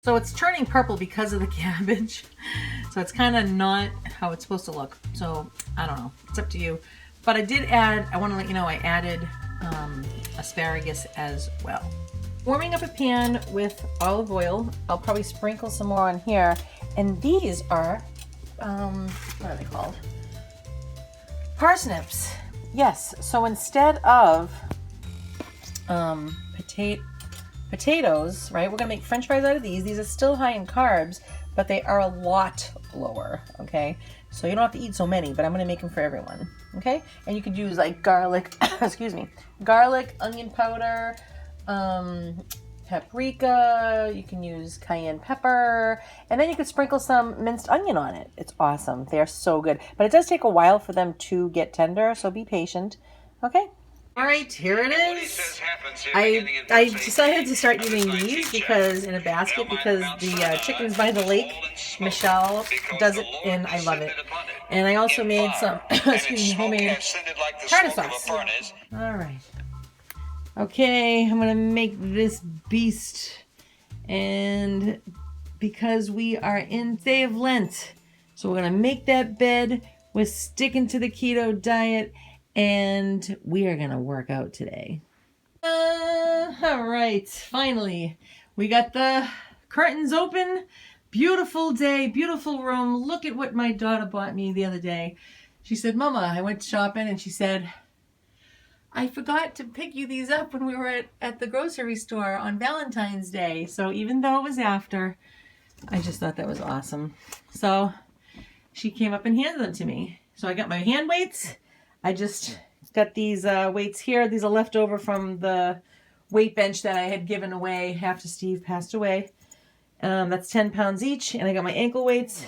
So it's turning purple because of the cabbage. So it's kind of not how it's supposed to look. So I don't know. It's up to you. But I did add, I want to let you know I added asparagus as well. Warming up a pan with olive oil. I'll probably sprinkle some more on here. And these are, what are they called? Parsnips. Yes. So instead of potatoes, right? We're gonna make French fries out of these. These are still high in carbs, but they are a lot lower, okay? So you don't have to eat so many, but I'm gonna make them for everyone, okay? And you could use like garlic, excuse me, garlic, onion powder, paprika, you can use cayenne pepper, and then you could sprinkle some minced onion on it. It's awesome. They are so good. But it does take a while for them to get tender, so be patient, okay? All right, here it is. I decided to start using these because in a basket because the chickens by the lake, Michelle does it and I love it. And I also made some, excuse me, homemade tartar sauce. All right. Okay, I'm gonna make this beast, and because we are in Day of Lent, so we're gonna make that bed. We're sticking to the keto diet. And we are going to work out today. All right, finally, we got the curtains open. Beautiful day, beautiful room. Look at what my daughter bought me the other day. She said, Mama, I went shopping, and she said, I forgot to pick you these up when we were at the grocery store on Valentine's Day. So even though it was after, I just thought that was awesome. So she came up and handed them to me. So I got my hand weights. I just got these weights here. These are left over from the weight bench that I had given away after Steve passed away. That's 10 pounds each. And I got my ankle weights.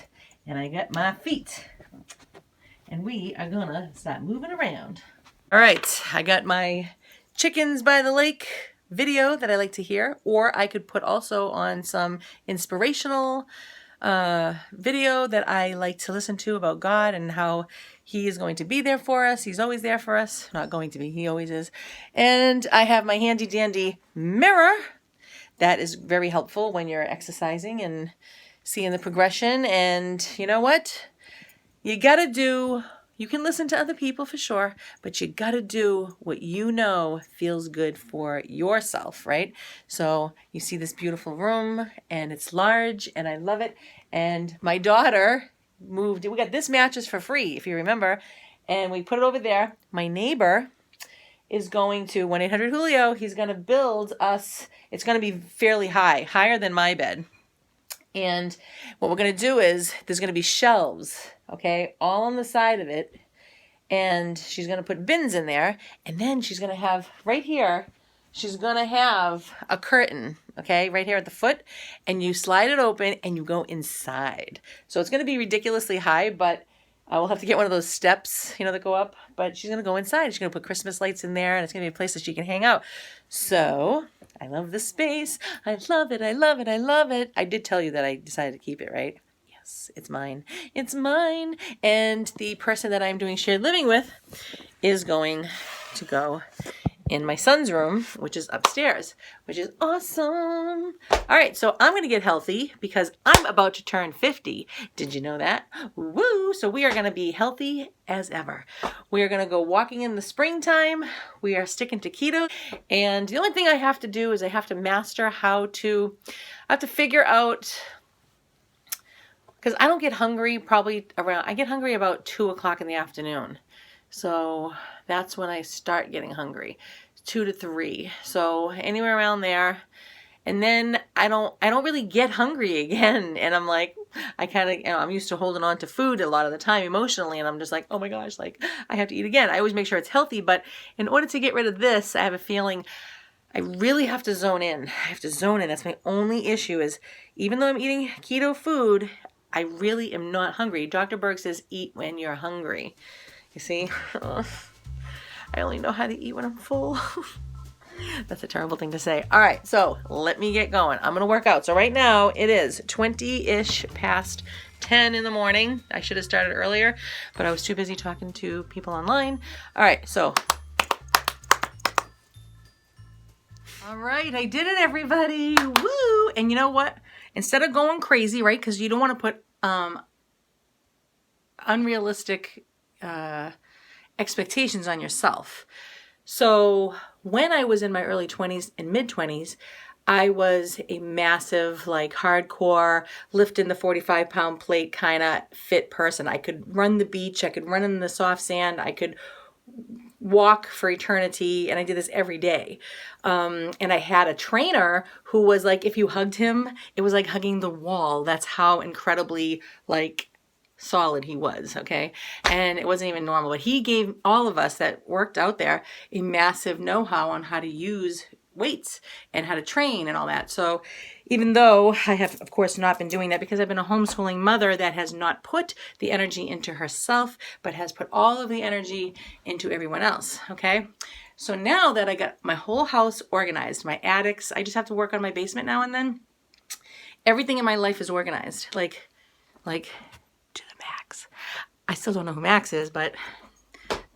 And I got my feet. And we are going to start moving around. All right. I got my chickens by the lake video that I like to hear. Or I could put also on some inspirational video that I like to listen to about God and how He is going to be there for us. He's always there for us. Not going to be, He always is. And I have my handy dandy mirror. That is very helpful when you're exercising and seeing the progression. And you know what? You gotta do, you can listen to other people for sure, but you gotta do what you know feels good for yourself, right? So you see this beautiful room and it's large and I love it. And my daughter moved, we got this mattress for free, if you remember, and we put it over there. My neighbor is going to 1-800-Julio. He's going to build us, it's going to be fairly high, higher than my bed. And what we're going to do is there's going to be shelves, okay, all on the side of it. And she's going to put bins in there. And then she's going to have right here, she's going to have a curtain, okay, right here at the foot. And you slide it open and you go inside. So it's going to be ridiculously high, but we'll have to get one of those steps, you know, that go up. But she's going to go inside. She's going to put Christmas lights in there. And it's going to be a place that she can hang out. So I love this space. I love it. I love it. I love it. I did tell you that I decided to keep it, right? Yes, it's mine. It's mine. And the person that I'm doing shared living with is going to go in my son's room, which is upstairs, which is awesome. All right, so I'm going to get healthy because I'm about to turn 50. Did you know that? Woo! So we are going to be healthy as ever. We are going to go walking in the springtime. We are sticking to keto. And the only thing I have to do is I have to master I have to figure out, because I don't get hungry I get hungry about 2 o'clock in the afternoon. So that's when I start getting hungry, 2 to 3. So anywhere around there. And then I don't really get hungry again. And I'm like, I'm used to holding on to food a lot of the time emotionally. And I'm just like, oh my gosh, like I have to eat again. I always make sure it's healthy. But in order to get rid of this, I have a feeling I really have to zone in. I have to zone in. That's my only issue is even though I'm eating keto food, I really am not hungry. Dr. Berg says, eat when you're hungry. You see, I only know how to eat when I'm full. That's a terrible thing to say. All right, so let me get going. I'm going to work out. So right now it is 20-ish past 10 in the morning. I should have started earlier, but I was too busy talking to people online. All right, so. All right, I did it, everybody. Woo! And you know what? instead of going crazy, right? Because you don't want to put unrealistic expectations on yourself. So when I was in my early 20s and mid 20s, I was a massive, like, hardcore, lifting the 45-pound plate kind of fit person. I could run the beach, I could run in the soft sand, I could walk for eternity, and I did this every day. And I had a trainer who was like, if you hugged him, it was like hugging the wall. That's how incredibly, like, solid he was, okay? And it wasn't even normal, but he gave all of us that worked out there a massive know-how on how to use weights and how to train and all that. So even though I have, of course, not been doing that because I've been a homeschooling mother that has not put the energy into herself, but has put all of the energy into everyone else, okay? So now that I got my whole house organized, my attics, I just have to work on my basement now and then. Everything in my life is organized, like to the max. I still don't know who Max is, but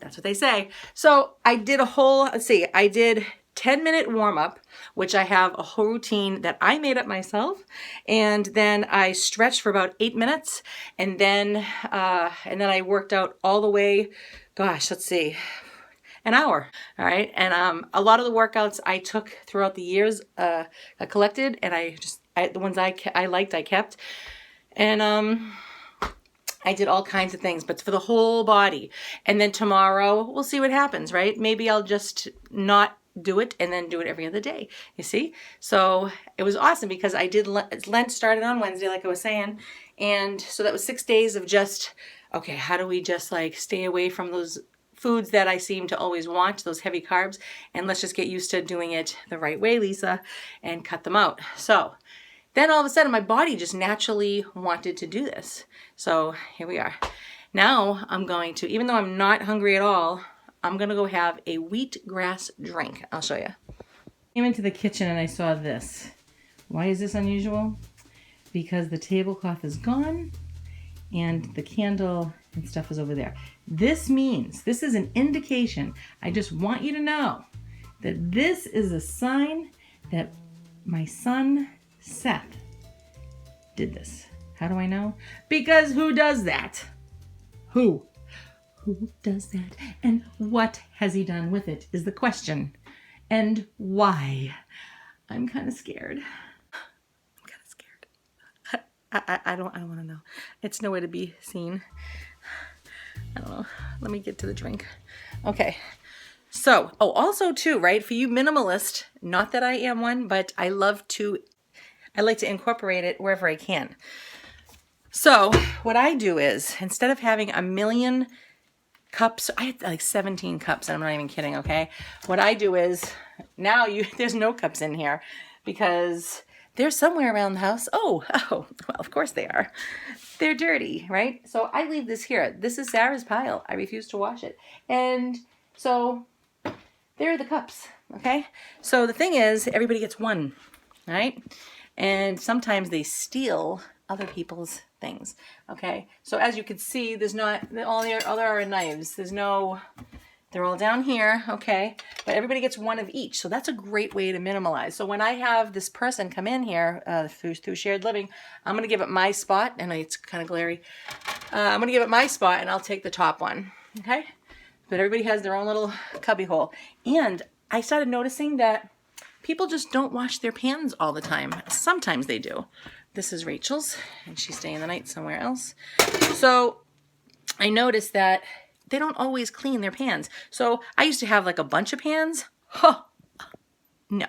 that's what they say. So I did a whole, I did 10-minute warm-up, which I have a whole routine that I made up myself. And then I stretched for about 8 minutes. And then I worked out all the way, an hour. All right. And a lot of the workouts I took throughout the years, I collected, and the ones I liked, I kept. And I did all kinds of things, but for the whole body. And then tomorrow, we'll see what happens, right? Maybe I'll just not do it and then do it every other day, you see? So it was awesome because I did, Lent started on Wednesday, like I was saying. And so that was 6 days of just, okay, how do we just like stay away from those foods that I seem to always want, those heavy carbs, and let's just get used to doing it the right way, Lisa, and cut them out. So then all of a sudden my body just naturally wanted to do this. So here we are. Now I'm going to, even though I'm not hungry at all, I'm going to go have a wheatgrass drink. I'll show you. Came into the kitchen and I saw this. Why is this unusual? Because the tablecloth is gone and the candle and stuff is over there. This means, this is an indication. I just want you to know that this is a sign that my son Seth did this. How do I know? Because who does that? Who? Who does that? And what has he done with it is the question. And why? I'm kind of scared. I'm kind of scared. I don't want to know. It's nowhere to be seen. I don't know. Let me get to the drink. Okay. So, also too, right? For you minimalist, not that I am one, but I like to incorporate it wherever I can. So what I do is, instead of having a million cups, I had like 17 cups, and I'm not even kidding, okay? What I do is, now there's no cups in here because they're somewhere around the house. Oh, well, of course they are. They're dirty, right? So I leave this here. This is Sarah's pile. I refuse to wash it. And so there are the cups, okay? So the thing is, everybody gets one, right? And sometimes they steal other people's things, okay? So as you can see, there's not, all there are knives. They're all down here, okay? But everybody gets one of each, so that's a great way to minimalize. So when I have this person come in here through shared living, I'm gonna give it my spot, and it's kind of glary. I'm gonna give it my spot, and I'll take the top one, okay? But everybody has their own little cubby hole. And I started noticing that people just don't wash their pans all the time. Sometimes they do. This is Rachel's, and she's staying the night somewhere else. So I noticed that they don't always clean their pans. So I used to have like a bunch of pans. No,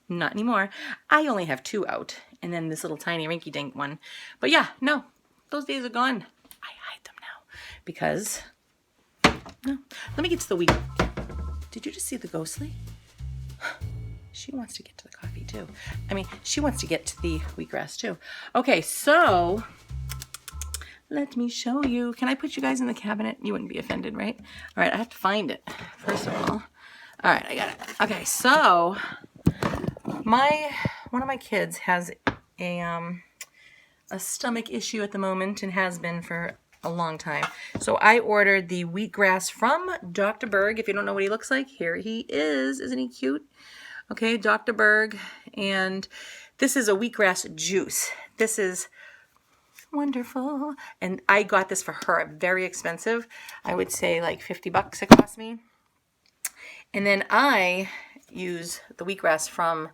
not anymore. I only have 2 out, and then this little tiny rinky-dink one. But yeah, no, those days are gone. I hide them now because, no. Let me get to the week. Did you just see the ghostly? She wants to get to the coffee too. I mean, she wants to get to the wheatgrass too. Okay, so let me show you. Can I put you guys in the cabinet? You wouldn't be offended, right? All right, I have to find it, first of all. All right, I got it. Okay, so one of my kids has a stomach issue at the moment and has been for a long time. So I ordered the wheatgrass from Dr. Berg. If you don't know what he looks like, here he is. Isn't he cute? Okay, Dr. Berg, and this is a wheatgrass juice. This is wonderful. And I got this for her. Very expensive. I would say like $50 it cost me. And then I use the wheatgrass from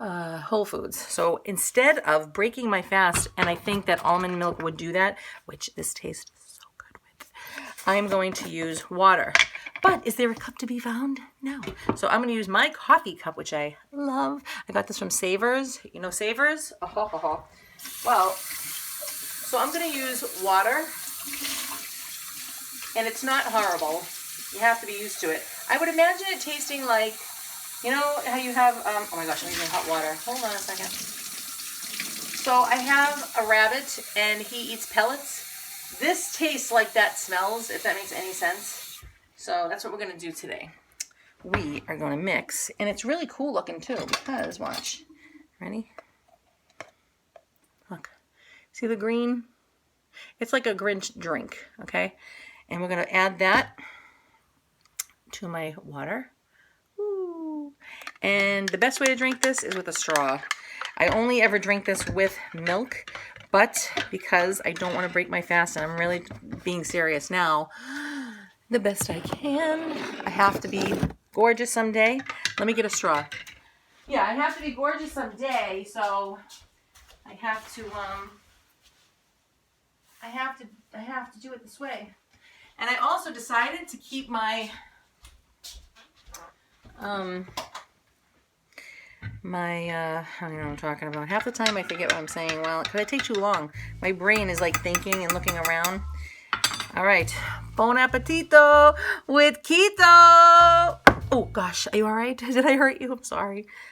Whole Foods. So instead of breaking my fast, and I think that almond milk would do that, which this tastes so good with, I'm going to use water. But is there a cup to be found? No. So I'm going to use my coffee cup, which I love. I got this from Savers. You know Savers? Oh. Well, so I'm going to use water. And it's not horrible. You have to be used to it. I would imagine it tasting like, you know how you have, oh my gosh, I'm using hot water. Hold on a second. So I have a rabbit and he eats pellets. This tastes like that smells, if that makes any sense. So that's what we're going to do today. We are going to mix, and it's really cool looking too, because, watch, ready? Look, see the green? It's like a Grinch drink, okay? And we're going to add that to my water. Ooh. And the best way to drink this is with a straw. I only ever drink this with milk, but because I don't want to break my fast, and I'm really being serious now, the best I can. I have to be gorgeous someday. Let me get a straw. Yeah, I have to be gorgeous someday, so I have to do it this way. And I also decided to keep my I don't know what I'm talking about. Half the time I forget what I'm saying. Well, because I take too long. My brain is like thinking and looking around. All right, bon appetito with keto. Oh gosh, are you all right? Did I hurt you? I'm sorry.